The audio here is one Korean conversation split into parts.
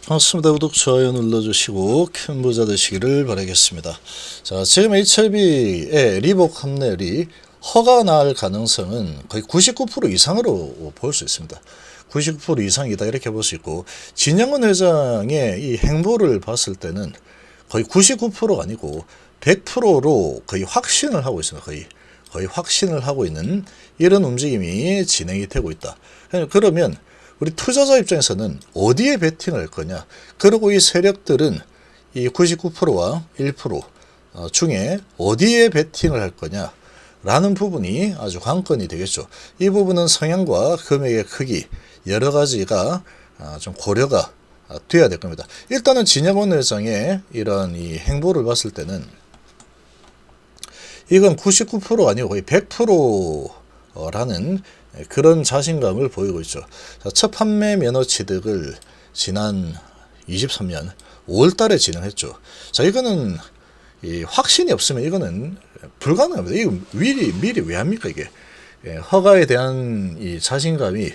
반갑습니다. 구독, 좋아요 눌러주시고 큰 부자 되시기를 바라겠습니다. 자, 지금 HLB의 리복 함내율이 허가 날 가능성은 거의 99% 이상으로 볼 수 있습니다. 99% 이상이다 이렇게 볼 수 있고, 진영원 회장의 이 행보를 봤을 때는 거의 99%가 아니고 100%로 거의 확신을 하고 있습니다. 거의 확신을 하고 있는 이런 움직임이 진행이 되고 있다. 그러면 우리 투자자 입장에서는 어디에 베팅을 할 거냐? 그리고 이 세력들은 이 99%와 1% 중에 어디에 베팅을 할 거냐? 라는 부분이 아주 관건이 되겠죠. 이 부분은 성향과 금액의 크기 여러 가지가 좀 고려가 돼야 될 겁니다. 일단은 진영원 회장의 이런 이 행보를 봤을 때는 이건 99%가 아니고 거의 100%라는 그런 자신감을 보이고 있죠. 첫 판매 매너 취득을 지난 23년 5월달에 진행했죠. 자, 이거는 이 확신이 없으면 이거는 불가능합니다. 이거 미리 왜 합니까 이게? 허가에 대한 이 자신감이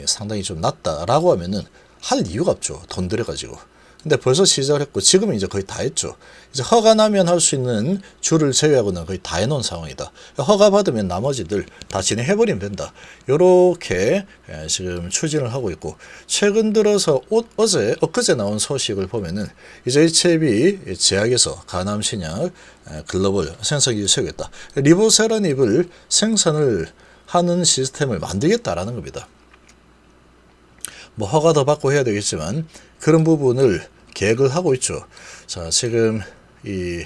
상당히 좀 낮다라고 하면은 할 이유가 없죠. 돈 들여가지고. 근데 벌써 시작을 했고 지금은 이제 거의 다 했죠. 이제 허가 나면 할 수 있는 줄을 제외하고는 거의 다 해놓은 상황이다. 허가 받으면 나머지들 다 진행해버리면 된다. 요렇게 지금 추진을 하고 있고, 최근 들어서 엊그제 나온 소식을 보면은 이제 HLB 제약에서 가남 신약 글로벌 생산기를 세우겠다. 리보세라닙을 생산을 하는 시스템을 만들겠다라는 겁니다. 뭐 허가 더 받고 해야 되겠지만 그런 부분을 계획을 하고 있죠. 자, 지금 이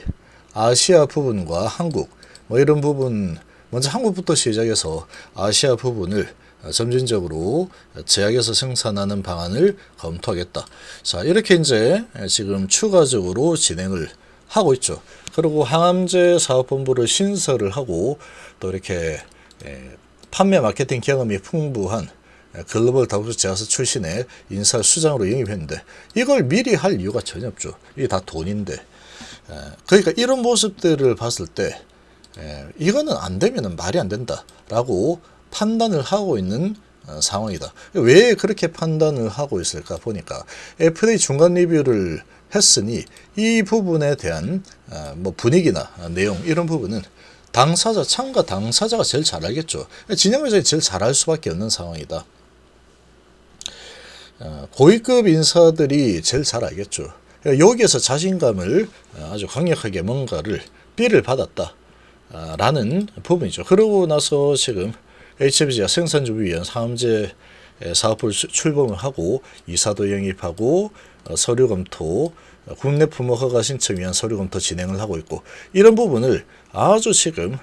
아시아 부분과 한국 뭐 이런 부분, 먼저 한국부터 시작해서 아시아 부분을 점진적으로 제약에서 생산하는 방안을 검토하겠다. 자, 이렇게 이제 지금 추가적으로 진행을 하고 있죠. 그리고 항암제 사업본부를 신설을 하고 또 이렇게 판매 마케팅 경험이 풍부한 글로벌 다우스 제약사 출신의 인사 수장으로 영입했는데 이걸 미리 할 이유가 전혀 없죠. 이게 다 돈인데. 그러니까 이런 모습들을 봤을 때 이거는 안 되면 말이 안 된다라고 판단을 하고 있는 상황이다. 왜 그렇게 판단을 하고 있을까 보니까 FDA 중간 리뷰를 했으니 이 부분에 대한 뭐 분위기나 내용 이런 부분은 참가 당사자가 제일 잘 알겠죠. 진영 회장이 제일 잘 알 수밖에 없는 상황이다. 고위급 인사들이 제일 잘 알겠죠. 여기에서 자신감을 아주 강력하게 뭔가를 삐를 받았다 라는 부분이죠. 그러고 나서 지금 HLB가 생산준비위원 상암제 사업부를 출범을 하고 이사도 영입하고 서류 검토, 국내 품목 허가 신청 위한 서류 검토 진행을 하고 있고, 이런 부분을 아주 지금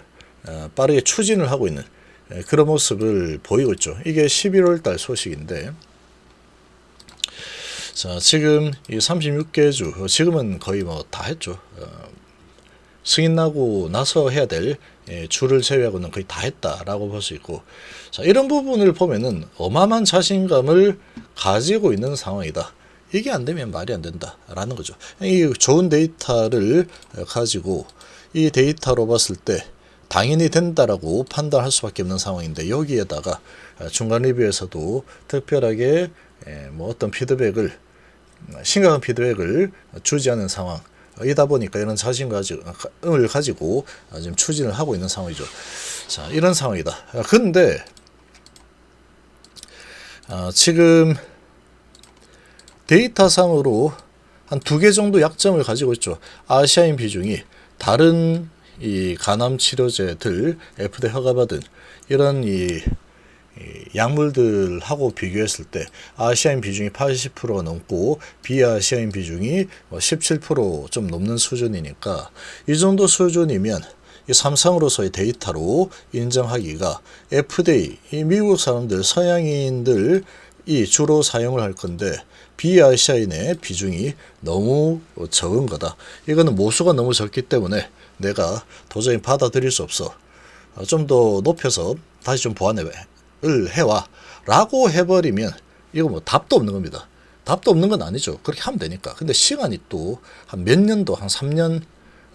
빠르게 추진을 하고 있는 그런 모습을 보이고 있죠. 이게 11월 달 소식인데, 자, 지금 이 36개 주, 지금은 거의 뭐 다 했죠. 승인 나고 나서 해야 될 주를 제외하고는 거의 다 했다라고 볼 수 있고, 자, 이런 부분을 보면은 어마어마한 자신감을 가지고 있는 상황이다. 이게 안 되면 말이 안 된다라는 거죠. 이 좋은 데이터를 가지고 이 데이터로 봤을 때 당연히 된다라고 판단할 수밖에 없는 상황인데, 여기에다가 중간 리뷰에서도 특별하게 뭐 어떤 심각한 피드백을 주지 않은 상황이다 보니까 이런 자신감을 가지고 지금 추진을 하고 있는 상황이죠. 자, 이런 상황이다. 근데 지금 데이터상으로 한 2개 정도 약점을 가지고 있죠. 아시아인 비중이 다른 이 간암 치료제들 FDA 허가받은 이런 이 약물들하고 비교했을 때 아시아인 비중이 80%가 넘고 비아시아인 비중이 17%좀 넘는 수준이니까, 이 정도 수준이면 이 삼성으로서의 데이터로 인정하기가 FDA, 이 미국 사람들, 서양인들 이 주로 사용을 할 건데 비아시아인의 비중이 너무 적은 거다. 이거는 모수가 너무 적기 때문에 내가 도저히 받아들일 수 없어. 좀 더 높여서 다시 좀 보완을 해와 라고 해버리면 이거 뭐 답도 없는 겁니다. 답도 없는 건 아니죠. 그렇게 하면 되니까. 근데 시간이 또 한 몇 년도, 한 3년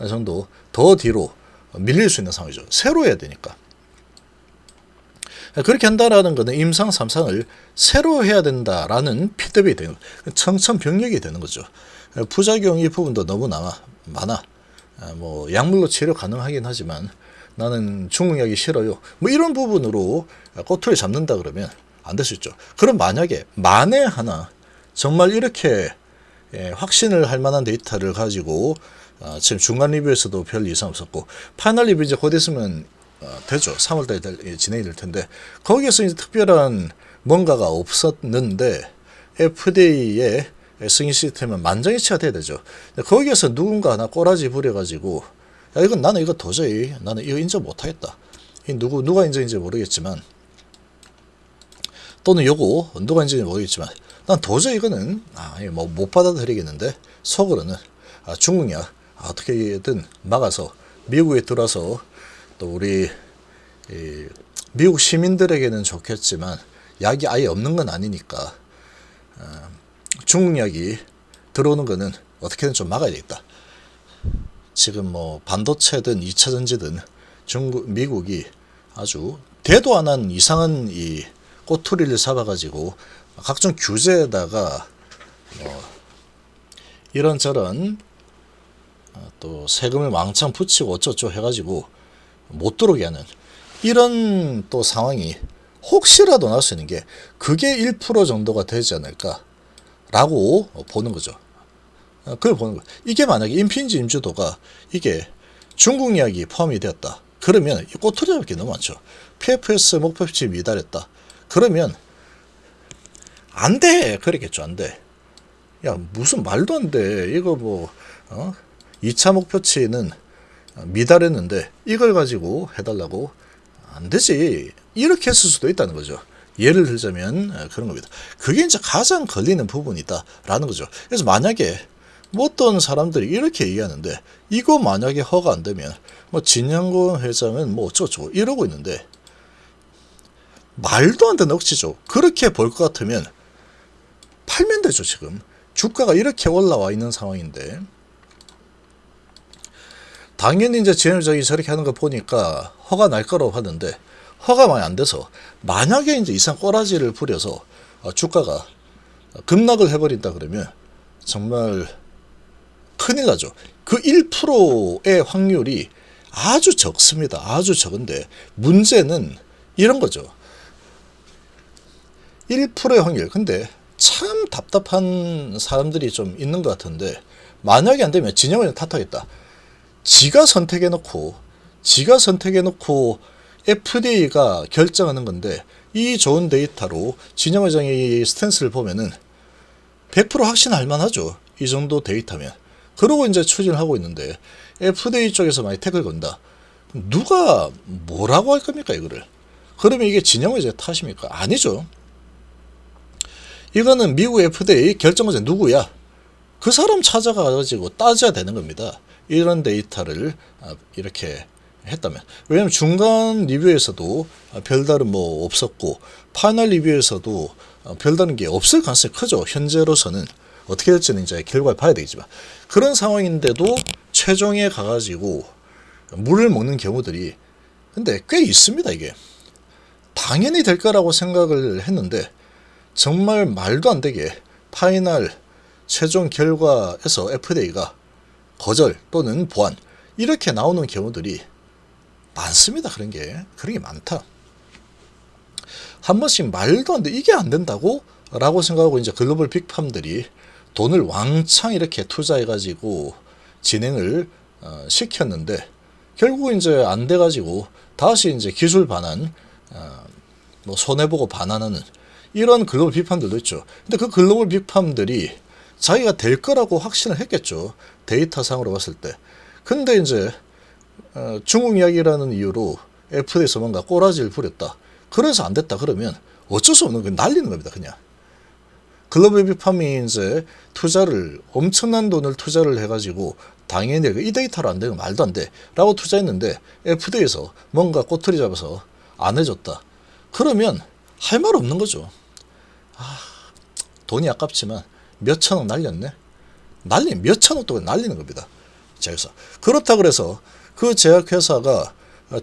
정도 더 뒤로 밀릴 수 있는 상황이죠. 새로 해야 되니까. 그렇게 한다라는 것은 임상 3상을 새로 해야 된다라는 피드백이 되는 거예요. 청천벽력이 되는 거죠. 부작용이 부분도 너무 많아. 뭐 약물로 치료 가능하긴 하지만 나는 중국약이 싫어요. 뭐 이런 부분으로 꼬투리 잡는다 그러면 안 될 수 있죠. 그럼 만에 하나 정말 이렇게 확신을 할 만한 데이터를 가지고 지금 중간 리뷰에서도 별 이상 없었고 파이널 리뷰 이제 곧 있으면 되죠. 3월달에 진행이 될 텐데 거기에서 이제 특별한 뭔가가 없었는데 FDA의 승인 시스템은 만장일치가 돼야 되죠. 거기에서 누군가 하나 꼬라지 부려가지고 야 이건 나는 이거 도저히 나는 이거 인정 못하겠다. 누가 인정인지 모르겠지만 또는 요거 누가 인정인지 모르겠지만 난 도저히 이거는 뭐 못 받아들이겠는데 속으로는 중국약 어떻게든 막아서 미국에 들어와서 또 우리 미국 시민들에게는 좋겠지만 약이 아예 없는 건 아니니까 중국약이 들어오는 거는 어떻게든 좀 막아야 되겠다. 지금 뭐 반도체든 2차 전지든 미국이 아주 대도 안 한 이상한 이 꼬투리를 잡아가지고 각종 규제에다가 이런저런 또 세금을 왕창 붙이고 어쩌고 해가지고 못 들어오게 하는 이런 또 상황이 혹시라도 날 수 있는 게 그게 1% 정도가 되지 않을까라고 보는 거죠. 그걸 보는 거예요. 이게 만약에 임피니지 임주도가 이게 중국 약이 포함이 되었다. 그러면 꼬투리 잡을 게 너무 많죠. PFS 목표치 미달했다. 그러면 안 돼. 그러겠죠. 안 돼. 야 무슨 말도 안 돼. 이거 뭐 2차 목표치는 미달했는데 이걸 가지고 해달라고 안 되지. 이렇게 했을 수도 있다는 거죠. 예를 들자면 그런 겁니다. 그게 이제 가장 걸리는 부분이다라는 거죠. 그래서 만약에 뭐 어떤 사람들이 이렇게 얘기하는데 이거 만약에 허가 안 되면 뭐 진양권 회장은 뭐 어쩌고 이러고 있는데 말도 안 되는 억지죠. 그렇게 볼 것 같으면 팔면 되죠. 지금 주가가 이렇게 올라와 있는 상황인데 당연히 이제 진행자이 저렇게 하는 거 보니까 허가 날 거라고 하는데 허가 많이 안 돼서 만약에 이제 이상 꼬라지를 부려서 주가가 급락을 해버린다 그러면 정말 큰일 나죠. 그 1%의 확률이 아주 적습니다. 아주 적은데 문제는 이런 거죠. 1%의 확률. 근데 참 답답한 사람들이 좀 있는 것 같은데 만약에 안 되면 진영을 탓하겠다. 지가 선택해놓고 FDA가 결정하는 건데 이 좋은 데이터로 진영 회장의 스탠스를 보면은 100% 확신할 만하죠. 이 정도 데이터면. 그러고 이제 추진을 하고 있는데 FDA 쪽에서 많이 태클 건다. 누가 뭐라고 할 겁니까 이거를? 그러면 이게 진영 회장의 탓입니까? 아니죠. 이거는 미국 FDA 결정자 누구야? 그 사람 찾아가가지고 따져야 되는 겁니다. 이런 데이터를 이렇게 했다면. 왜냐면 중간 리뷰에서도 별다른 뭐 없었고 파이널 리뷰에서도 별다른 게 없을 가능성이 크죠. 현재로서는 어떻게 될지는 이제 결과를 봐야 되겠지만 그런 상황인데도 최종에 가가지고 물을 먹는 경우들이 근데 꽤 있습니다. 이게 당연히 될 거라고 생각을 했는데 정말 말도 안 되게 파이널 최종 결과에서 FDA가 거절 또는 보완 이렇게 나오는 경우들이 많습니다. 그런 게 많다. 한 번씩 말도 안 돼. 이게 안 된다고? 라고 생각하고 이제 글로벌 빅팜들이 돈을 왕창 이렇게 투자해가지고 진행을 시켰는데 결국 이제 안 돼가지고 다시 이제 기술 반환, 뭐 손해보고 반환하는 이런 글로벌 빅팜들도 있죠. 근데 그 글로벌 빅팜들이 자기가 될 거라고 확신을 했겠죠. 데이터상으로 봤을 때. 근데 이제 중국 이야기라는 이유로 FDA에서 뭔가 꼬라지를 부렸다. 그래서 안 됐다 그러면 어쩔 수 없는 거 날리는 겁니다. 그냥. 글로벌 빅팜이 이제 엄청난 돈을 투자를 해가지고 당연히 이 데이터로 안 되는 말도 안 돼. 라고 투자했는데 FDA에서 뭔가 꼬투리 잡아서 안 해줬다. 그러면 할 말 없는 거죠. 돈이 아깝지만 몇천억 날렸네. 몇천억 동안 날리는 겁니다. 제약사. 그렇다 그래서 그 제약회사가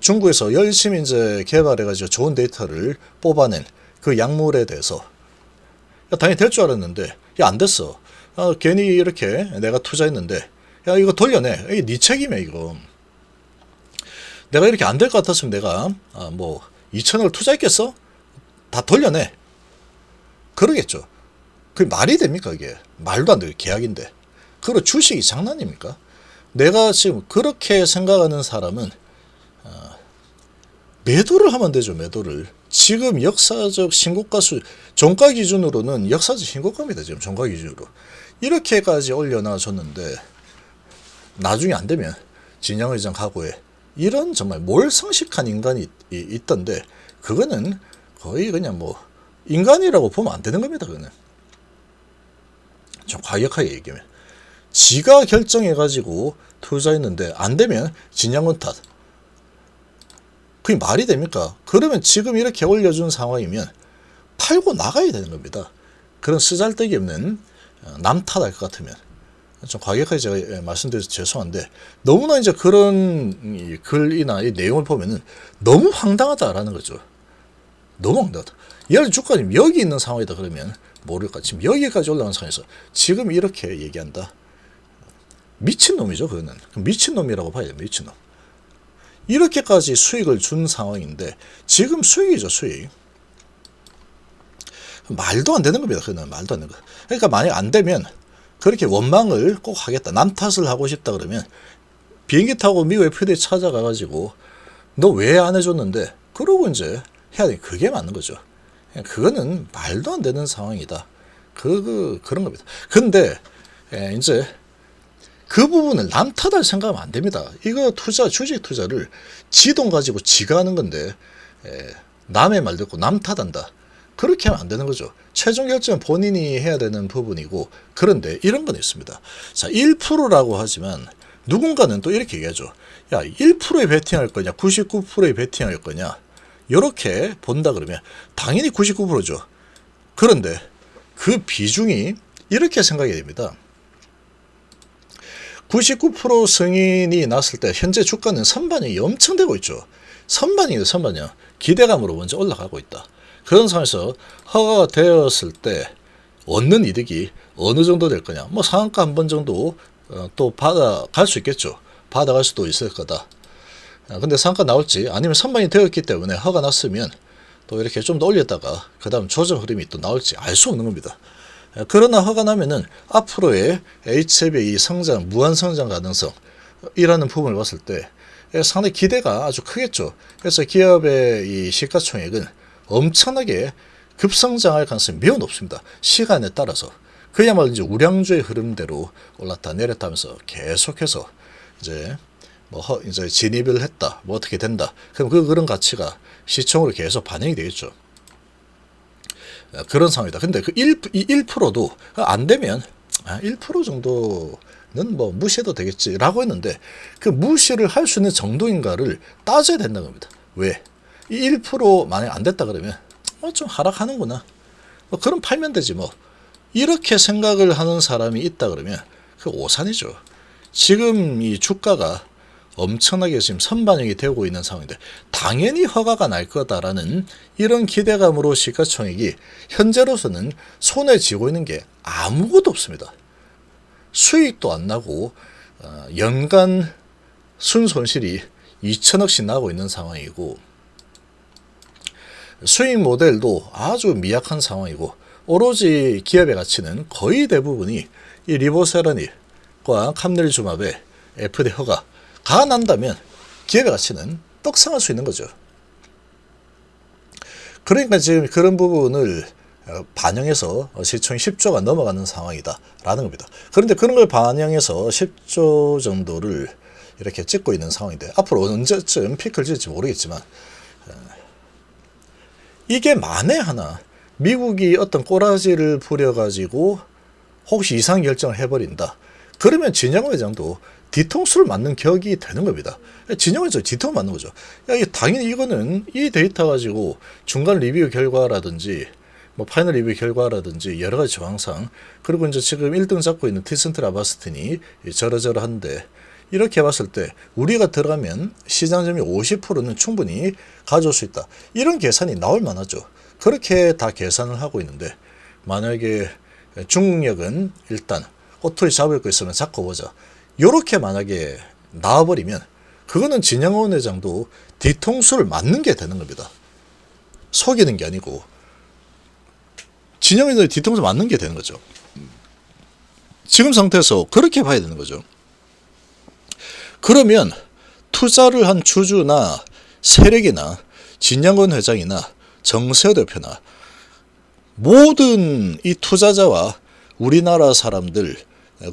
중국에서 열심히 이제 개발해가지고 좋은 데이터를 뽑아낸 그 약물에 대해서 당연히 될 줄 알았는데 안 됐어. 괜히 이렇게 내가 투자했는데 야 이거 돌려내. 이게 네 책임이야 이거. 내가 이렇게 안 될 것 같았으면 내가 뭐 2천억을 투자했겠어? 다 돌려내. 그러겠죠. 그게 말이 됩니까 이게? 말도 안 돼요. 계약인데. 그리고 주식이 장난입니까? 내가 지금 그렇게 생각하는 사람은 매도를 하면 되죠. 매도를. 지금 역사적 신고가 종가 기준으로는 역사적 신고가입니다. 지금 종가 기준으로. 이렇게까지 올려놔줬는데 나중에 안 되면 진양의장 각오에 이런 정말 몰상식한 인간이 있던데 그거는 거의 그냥 뭐 인간이라고 보면 안 되는 겁니다. 그거는 좀 과격하게 얘기하면 지가 결정해가지고 투자했는데 안 되면 진양원 탓. 그게 말이 됩니까? 그러면 지금 이렇게 올려준 상황이면 팔고 나가야 되는 겁니다. 그런 쓰잘데기 없는 남 탓할 것 같으면 좀 과격하게 제가 말씀드려서 죄송한데 너무나 이제 그런 글이나 이 내용을 보면은 너무 황당하다라는 거죠. 너무 황당하다. 예를 주가님 여기 있는 상황이다 그러면 모를까 지금 여기까지 올라간 상황에서 지금 이렇게 얘기한다. 미친놈이죠 그거는. 미친놈이라고 봐야 돼요. 미친놈. 이렇게까지 수익을 준 상황인데 지금 수익이죠 수익. 말도 안 되는 겁니다. 그거는 말도 안 되는 거. 그러니까 만약 안 되면 그렇게 원망을 꼭 하겠다. 남 탓을 하고 싶다 그러면 비행기 타고 미국 FDA에 찾아가가지고 너 왜 안 해줬는데 그러고 이제 해야 돼. 그게 맞는 거죠. 그거는 말도 안 되는 상황이다. 그런 겁니다. 근데 이제 그 부분을 남 탓할 생각하면 안 됩니다. 이거 주식 투자를 지 돈 가지고 지가 하는 건데 남의 말 듣고 남 탓한다. 그렇게 하면 안 되는 거죠. 최종 결정은 본인이 해야 되는 부분이고 그런데 이런 건 있습니다. 자, 1%라고 하지만 누군가는 또 이렇게 얘기하죠. 야, 1%에 베팅할 거냐 99%에 베팅할 거냐 이렇게 본다 그러면 당연히 99%죠. 그런데 그 비중이 이렇게 생각해야 됩니다. 99% 승인이 났을 때 현재 주가는 선반영이 엄청 되고 있죠. 선반영이에요. 선반영. 기대감으로 먼저 올라가고 있다. 그런 상황에서 허가가 되었을 때 얻는 이득이 어느 정도 될 거냐. 뭐 상한가 한 번 정도 또 받아갈 수 있겠죠. 받아갈 수도 있을 거다. 근데 상한가 나올지 아니면 선반이 되었기 때문에 허가 났으면 또 이렇게 좀 더 올렸다가 그 다음 조정 흐름이 또 나올지 알 수 없는 겁니다. 그러나 허가 나면은 앞으로의 HLB의 이 성장, 무한 성장 가능성이라는 부분을 봤을 때 상당히 기대가 아주 크겠죠. 그래서 기업의 이 시가총액은 엄청나게 급성장할 가능성이 매우 높습니다. 시간에 따라서. 그야말로 이제 우량주의 흐름대로 올랐다 내렸다 하면서 계속해서 이제 이제 진입을 했다. 뭐 어떻게 된다. 그럼 그런 가치가 시총으로 계속 반영이 되겠죠. 그런 상황이다. 근데 그 1%도 안 되면 1% 정도는 뭐 무시해도 되겠지라고 했는데 그 무시를 할 수 있는 정도인가를 따져야 된다는 겁니다. 왜? 이 1% 만약 안 됐다 그러면 좀 하락하는구나. 그럼 팔면 되지 뭐. 이렇게 생각을 하는 사람이 있다 그러면 그 오산이죠. 지금 이 주가가 엄청나게 지금 선반영이 되고 있는 상황인데 당연히 허가가 날 거다라는 이런 기대감으로 시가총액이 현재로서는 손에 쥐고 있는 게 아무것도 없습니다. 수익도 안 나고 연간 순손실이 2천억씩 나고 있는 상황이고 수익 모델도 아주 미약한 상황이고 오로지 기업의 가치는 거의 대부분이 이 리보세라닐과 캄넬주맙의 FDA 허가가 난다면 기업의 가치는 떡상할 수 있는 거죠. 그러니까 지금 그런 부분을 반영해서 시총이 10조가 넘어가는 상황이다라는 겁니다. 그런데 그런 걸 반영해서 10조 정도를 이렇게 찍고 있는 상황인데 앞으로 언제쯤 피크를 찍을지 모르겠지만 이게 만에 하나 미국이 어떤 꼬라지를 부려가지고 혹시 이상 결정을 해버린다. 그러면 진영 회장도 뒤통수를 맞는 격이 되는 겁니다. 진영 회장 뒤통수 맞는 거죠. 야, 당연히 이거는 이 데이터 가지고 중간 리뷰 결과라든지 뭐 파이널 리뷰 결과라든지 여러 가지 정황상 그리고 이제 지금 1등 잡고 있는 티슨트 라바스틴이 저러저러한데 이렇게 봤을 때 우리가 들어가면 시장 점유율 50%는 충분히 가져올 수 있다. 이런 계산이 나올 만하죠. 그렇게 다 계산을 하고 있는데 만약에 중국력은 일단 호투리 잡을 거 있으면 잡고 보자. 요렇게 만약에 나와버리면 그거는 진양원 회장도 뒤통수를 맞는 게 되는 겁니다. 속이는 게 아니고 진양원 회장이 뒤통수 맞는 게 되는 거죠. 지금 상태에서 그렇게 봐야 되는 거죠. 그러면 투자를 한 주주나 세력이나 진양원 회장이나 정세호 대표나 모든 이 투자자와 우리나라 사람들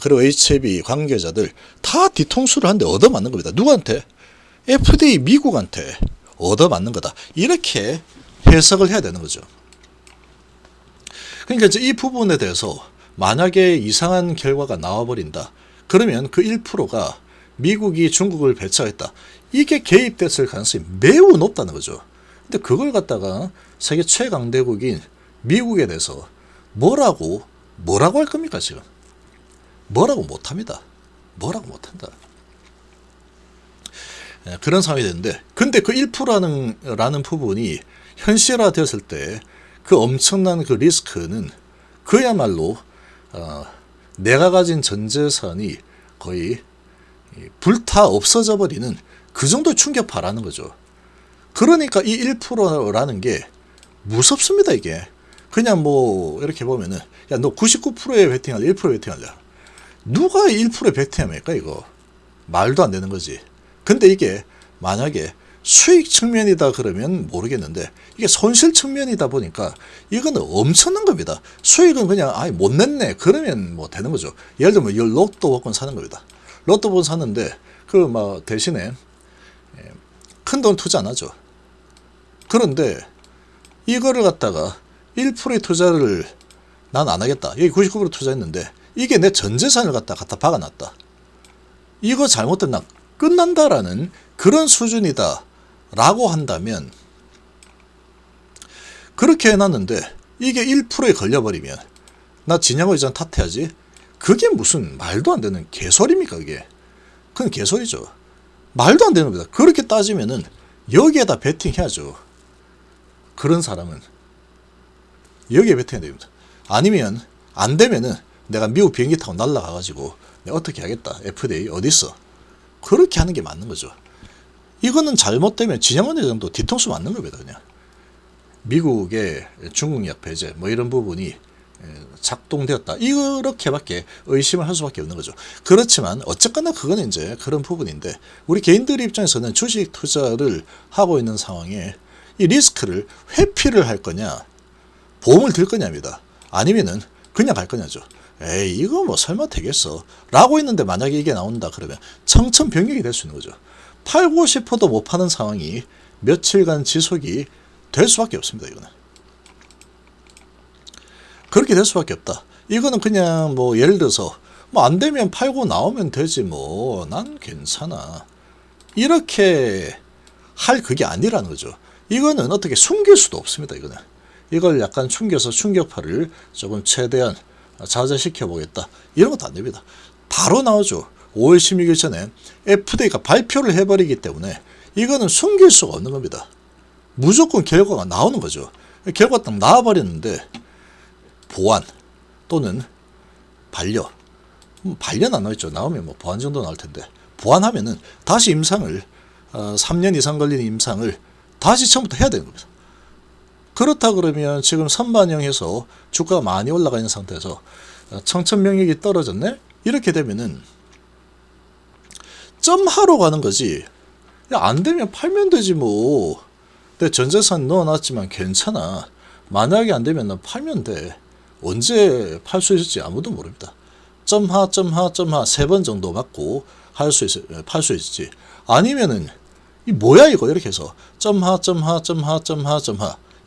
그리고 HB 관계자들 다 뒤통수를 한데 얻어맞는 겁니다. 누구한테? FDA 미국한테 얻어맞는 거다. 이렇게 해석을 해야 되는 거죠. 그러니까 이제 이 부분에 대해서 만약에 이상한 결과가 나와버린다. 그러면 그 1%가 미국이 중국을 배척했다. 이게 개입됐을 가능성이 매우 높다는 거죠. 근데 그걸 갖다가 세계 최강대국인 미국에 대해서 뭐라고 할 겁니까 지금? 뭐라고 못합니다. 뭐라고 못한다. 그런 상황이 되는데 근데 그 1%라는 부분이 현실화되었을 때 그 엄청난 그 리스크는 그야말로 내가 가진 전 재산이 거의 불타 없어져 버리는 그 정도의 충격파라는 거죠. 그러니까 이 1%라는 게 무섭습니다. 이게 그냥 뭐 이렇게 보면은 야 너 99%에 베팅할래 1%에 베팅할래 누가 1%에 베팅합니까 이거 말도 안 되는 거지. 근데 이게 만약에 수익 측면이다 그러면 모르겠는데 이게 손실 측면이다 보니까 이거는 엄청난 겁니다. 수익은 그냥 못 냈네 그러면 뭐 되는 거죠. 예를 들면 로또 복권 사는 겁니다. 로또 복권 샀는데 그 막 대신에 큰 돈 투자 안 하죠. 그런데 이거를 갖다가 1%의 투자를 난 안 하겠다. 여기 99% 투자했는데 이게 내 전 재산을 갖다 박아놨다. 이거 잘못된 나 끝난다라는 그런 수준이다 라고 한다면 그렇게 해놨는데 이게 1%에 걸려버리면 나 진양호 회장 탓해야지. 그게 무슨 말도 안 되는 개소리입니까 그게. 그건 개소리죠. 말도 안 되는 겁니다. 그렇게 따지면은 여기에다 베팅해야죠. 그런 사람은 여기에 베팅해야 됩니다. 아니면 안 되면은 내가 미국 비행기 타고 날아가가지고 내가 어떻게 하겠다. FDA 어딨어. 그렇게 하는 게 맞는 거죠. 이거는 잘못되면 진양원 회장도 뒤통수 맞는 겁니다. 그냥 미국의 중국약 배제 뭐 이런 부분이 작동되었다. 이렇게밖에 의심을 할 수밖에 없는 거죠. 그렇지만 어쨌거나 그건 이제 그런 부분인데 우리 개인들 입장에서는 주식 투자를 하고 있는 상황에 이 리스크를 회피를 할 거냐 보험을 들 거냐입니다. 아니면은 그냥 갈 거냐죠. 에이 이거 뭐 설마 되겠어 라고 했는데 만약에 이게 나온다 그러면 청천벽력이 될 수 있는 거죠. 팔고 싶어도 못 파는 상황이 며칠간 지속이 될 수밖에 없습니다. 이거는 그렇게 될 수밖에 없다. 이거는 그냥 뭐 예를 들어서 뭐 안 되면 팔고 나오면 되지 뭐 난 괜찮아 이렇게 할 그게 아니라는 거죠. 이거는 어떻게 숨길 수도 없습니다. 이걸 약간 숨겨서 충격파를 조금 최대한 자제시켜 보겠다 이런 것도 안 됩니다. 바로 나오죠. 5월 16일 전에 FDA가 발표를 해버리기 때문에 이거는 숨길 수가 없는 겁니다. 무조건 결과가 나오는 거죠. 결과 딱 나와버렸는데 보완 또는 반려 반려는 안 나왔죠. 나오면 뭐 보완 정도 나올 텐데 보완하면은 다시 임상을 3년 이상 걸리는 임상을 다시 처음부터 해야 되는 겁니다. 그렇다 그러면 지금 선반영해서 주가가 많이 올라가 있는 상태에서 청천명력이 떨어졌네? 이렇게 되면은 점하러 가는 거지. 야, 안 되면 팔면 되지 뭐. 내 전재산 넣어놨지만 괜찮아. 만약에 안 되면 난 팔면 돼. 언제 팔 수 있을지 아무도 모릅니다. 점하 3번 정도 맞고 팔 수 있을지. 아니면은 이 뭐야 이거 이렇게 해서 점하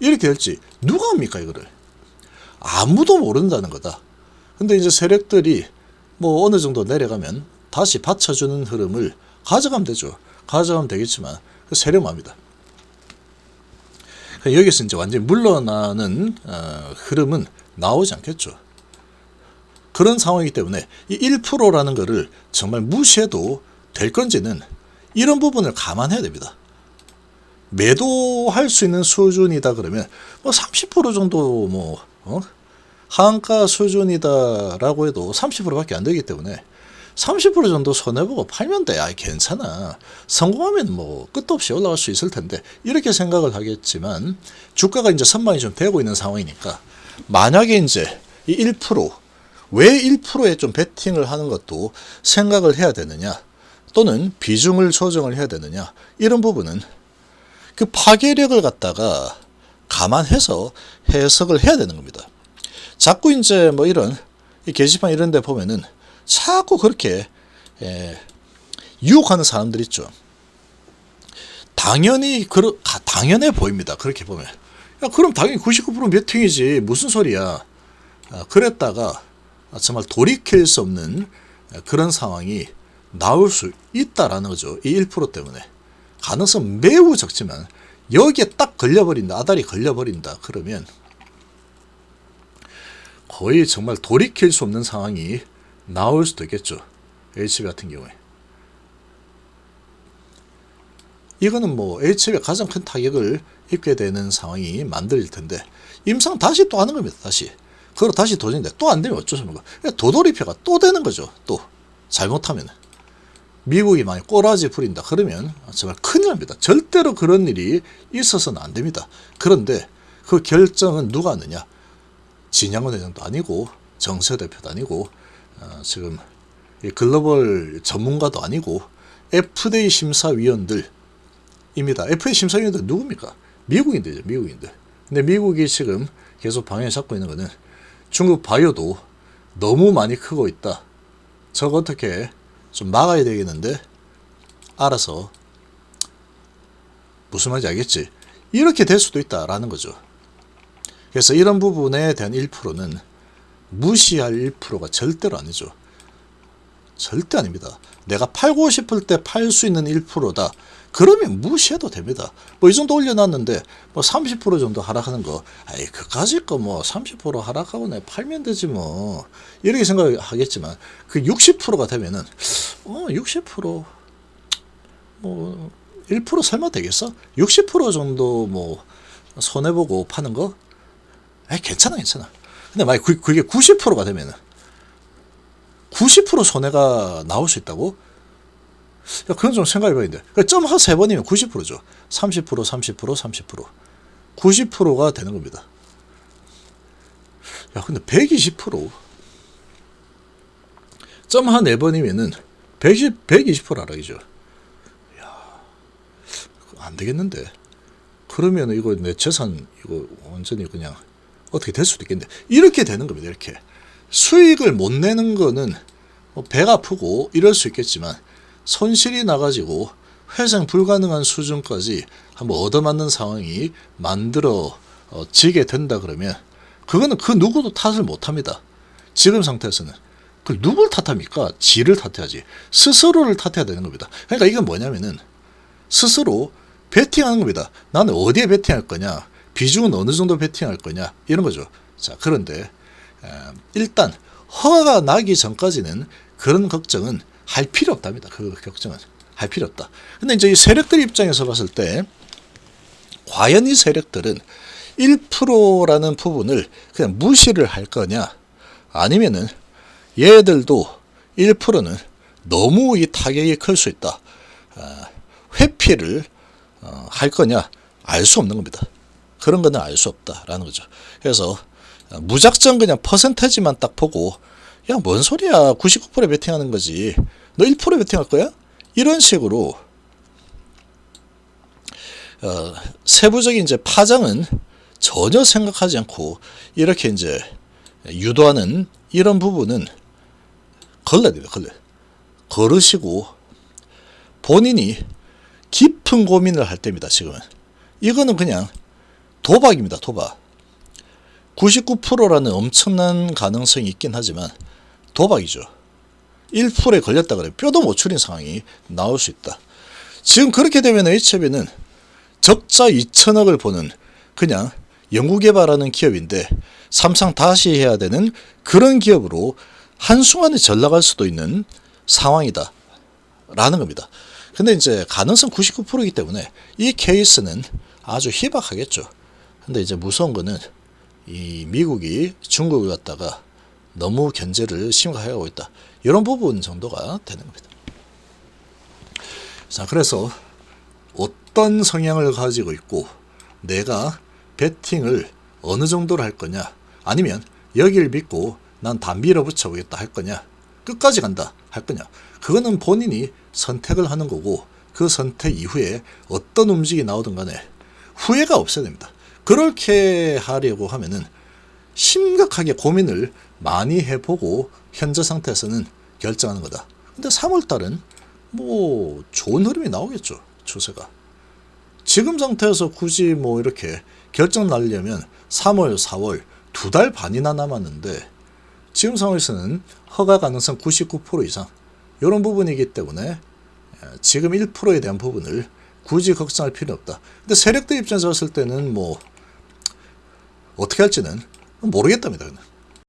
이렇게 될지 누가 합니까 이거를. 아무도 모른다는 거다. 근데 이제 세력들이 뭐 어느 정도 내려가면 다시 받쳐주는 흐름을 가져가면 되죠. 가져가면 되겠지만 그 세력맘이다. 여기서 이제 완전히 물러나는 흐름은 나오지 않겠죠. 그런 상황이기 때문에 이 1%라는 거를 정말 무시해도 될 건지는 이런 부분을 감안해야 됩니다. 매도할 수 있는 수준이다 그러면 뭐 30% 정도 뭐 하한가 수준이다라고 해도 30%밖에 안 되기 때문에 30% 정도 손해보고 팔면 돼. 괜찮아. 성공하면 뭐 끝도 없이 올라갈 수 있을 텐데 이렇게 생각을 하겠지만 주가가 이제 선망이 좀 되고 있는 상황이니까 만약에 이제 이 1%, 왜 1%에 좀 베팅을 하는 것도 생각을 해야 되느냐 또는 비중을 조정을 해야 되느냐 이런 부분은 그 파괴력을 갖다가 감안해서 해석을 해야 되는 겁니다. 자꾸 이제 뭐 이런 이 게시판 이런 데 보면은 자꾸 그렇게 유혹하는 사람들 있죠. 당연해 보입니다. 그렇게 보면. 야, 그럼 당연히 99% 베팅이지. 무슨 소리야. 그랬다가 정말 돌이킬 수 없는 그런 상황이 나올 수 있다라는 거죠. 이 1% 때문에. 가능성 매우 적지만 여기에 딱 걸려버린다. 아다리 걸려버린다. 그러면 거의 정말 돌이킬 수 없는 상황이 나올 수도 있겠죠. HB 같은 경우에. 이거는 뭐 HB가 가장 큰 타격을 입게 되는 상황이 만들어질 텐데 임상 다시 또 하는 겁니다. 그걸 다시 도전인데 또 안 되면 어쩔 수 없는 거야. 도돌이표가 또 되는 거죠. 또 잘못하면 미국이 많이 꼬라지 부린다 그러면 정말 큰일 납니다. 절대로 그런 일이 있어서는 안 됩니다. 그런데 그 결정은 누가 하느냐? 진양원 회장도 아니고 정세호 대표도 아니고 지금 글로벌 전문가도 아니고 FDA 심사위원들입니다. FDA 심사위원들 누굽니까? 미국인들이죠. 미국인들. 근데 미국이 지금 계속 방향을 잡고 있는 거는 중국 바이오도 너무 많이 크고 있다. 저거 어떻게 좀 막아야 되겠는데 알아서 무슨 말인지 알겠지? 이렇게 될 수도 있다라는 거죠. 그래서 이런 부분에 대한 1%는 무시할 1%가 절대로 아니죠. 절대 아닙니다. 내가 팔고 싶을 때 팔 수 있는 1%다. 그러면 무시해도 됩니다. 뭐 이 정도 올려놨는데 뭐 30% 정도 하락하는 거, 그까짓 거 뭐 30% 하락하고 내 팔면 되지 뭐 이렇게 생각하겠지만 그 60%가 되면은 60%뭐 1% 설마 되겠어? 60% 정도 뭐 손해보고 파는 거? 괜찮아. 근데 만약 그게 90%가 되면은 90% 손해가 나올 수 있다고? 야, 그건 좀 생각해봐야 돼. 점 한 3번이면 90%죠. 30%, 30%, 30%. 90%가 되는 겁니다. 야, 근데 120%. 점 한 4번이면은 120% 하락이죠. 야, 안 되겠는데. 그러면 이거 내 재산, 이거 완전히 그냥 어떻게 될 수도 있겠는데. 이렇게 되는 겁니다. 이렇게. 수익을 못 내는 거는 배가 아프고 이럴 수 있겠지만 손실이 나가지고 회생 불가능한 수준까지 한번 얻어맞는 상황이 만들어지게 된다 그러면 그거는 그 누구도 탓을 못합니다. 지금 상태에서는. 그걸 누굴 탓합니까? 지를 탓해야지. 스스로를 탓해야 되는 겁니다. 그러니까 이건 뭐냐면은 스스로 베팅하는 겁니다. 나는 어디에 베팅할 거냐? 비중은 어느 정도 베팅할 거냐? 이런 거죠. 자, 그런데 일단 허가가 나기 전까지는 그런 걱정은 할 필요 없답니다. 그 걱정은 할 필요 없다. 근데 이제 이 세력들 입장에서 봤을 때 과연 이 세력들은 1%라는 부분을 그냥 무시를 할 거냐 아니면은 얘들도 1%는 너무 이 타격이 클 수 있다. 회피를 할 거냐 알 수 없는 겁니다. 그런 거는 알 수 없다라는 거죠. 그래서 무작정 그냥 퍼센테지만 딱 보고 야, 뭔 소리야. 99% 베팅하는 거지. 너 1% 베팅할 거야? 이런 식으로 세부적인 이제 파장은 전혀 생각하지 않고 이렇게 이제 유도하는 이런 부분은 걸러야 돼요. 걸으시고 본인이 깊은 고민을 할 때입니다. 지금은. 이거는 그냥 도박입니다. 도박. 99%라는 엄청난 가능성이 있긴 하지만 도박이죠. 1%에 걸렸다 그래 뼈도 못 추린 상황이 나올 수 있다. 지금 그렇게 되면 HB는 적자 2천억을 보는 그냥 연구개발하는 기업인데 삼상 다시 해야 되는 그런 기업으로 한순간에 전락할 수도 있는 상황이다 라는 겁니다. 근데 이제 가능성 99%이기 때문에 이 케이스는 아주 희박하겠죠. 근데 이제 무서운 거는 이 미국이 중국을 갖다가 너무 견제를 심각하게 하고 있다. 이런 부분 정도가 되는 겁니다. 자, 그래서 어떤 성향을 가지고 있고 내가 배팅을 어느 정도로 할 거냐, 아니면 여길 믿고 난 다 밀어붙여 보겠다 할 거냐, 끝까지 간다 할 거냐, 그거는 본인이 선택을 하는 거고, 그 선택 이후에 어떤 움직임이 나오든 간에 후회가 없어야 됩니다. 그렇게 하려고 하면은 심각하게 고민을 많이 해보고 현재 상태에서는 결정하는 거다. 근데 3월달은 뭐 좋은 흐름이 나오겠죠. 추세가. 지금 상태에서 굳이 뭐 이렇게 결정 나려면 3월, 4월 2달 반이나 남았는데, 지금 상황에서는 허가 가능성 99% 이상 이런 부분이기 때문에 지금 1%에 대한 부분을 굳이 걱정할 필요는 없다. 근데 세력들 입장에서 봤을 때는 뭐 어떻게 할지는 모르겠답니다.